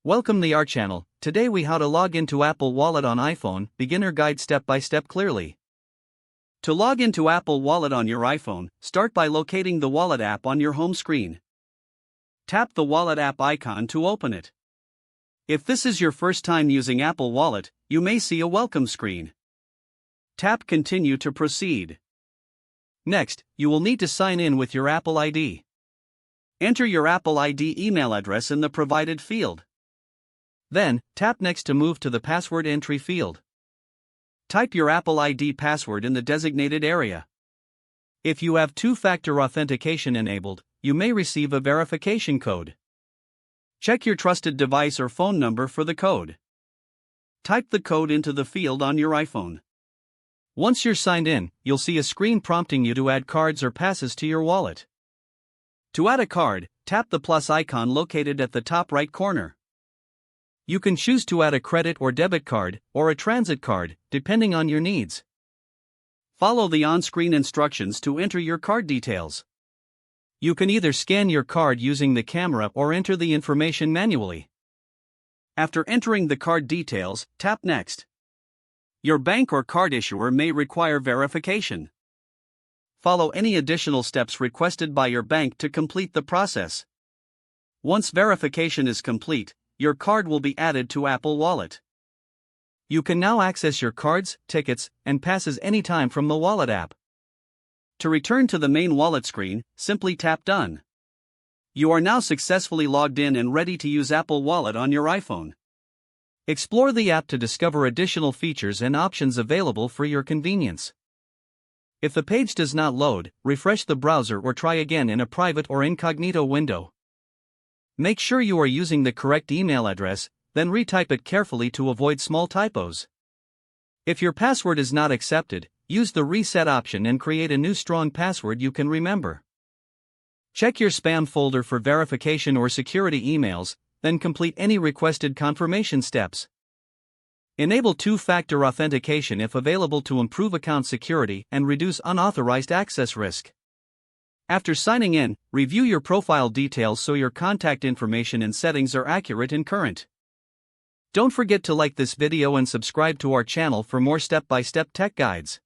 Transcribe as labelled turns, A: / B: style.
A: Welcome to our channel. Today we how to log into Apple Wallet on iPhone, beginner guide step by step clearly. To log into Apple Wallet on your iPhone, start by locating the Wallet app on your home screen. Tap the Wallet app icon to open it. If this is your first time using Apple Wallet, you may see a welcome screen. Tap Continue to proceed. Next, you will need to sign in with your Apple ID. Enter your Apple ID email address in the provided field. Then, tap Next to move to the password entry field. Type your Apple ID password in the designated area. If you have two-factor authentication enabled, you may receive a verification code. Check your trusted device or phone number for the code. Type the code into the field on your iPhone. Once you're signed in, you'll see a screen prompting you to add cards or passes to your wallet. To add a card, tap the plus icon located at the top right corner. You can choose to add a credit or debit card, or a transit card, depending on your needs. Follow the on-screen instructions to enter your card details. You can either scan your card using the camera or enter the information manually. After entering the card details, tap Next. Your bank or card issuer may require verification. Follow any additional steps requested by your bank to complete the process. Once verification is complete, your card will be added to Apple Wallet. You can now access your cards, tickets, and passes anytime from the Wallet app. To return to the main wallet screen, simply tap Done. You are now successfully logged in and ready to use Apple Wallet on your iPhone. Explore the app to discover additional features and options available for your convenience. If the page does not load, refresh the browser or try again in a private or incognito window. Make sure you are using the correct email address, then retype it carefully to avoid small typos. If your password is not accepted, use the reset option and create a new strong password you can remember. Check your spam folder for verification or security emails, then complete any requested confirmation steps. Enable two-factor authentication if available to improve account security and reduce unauthorized access risk. After signing in, review your profile details so your contact information and settings are accurate and current. Don't forget to like this video and subscribe to our channel for more step-by-step tech guides.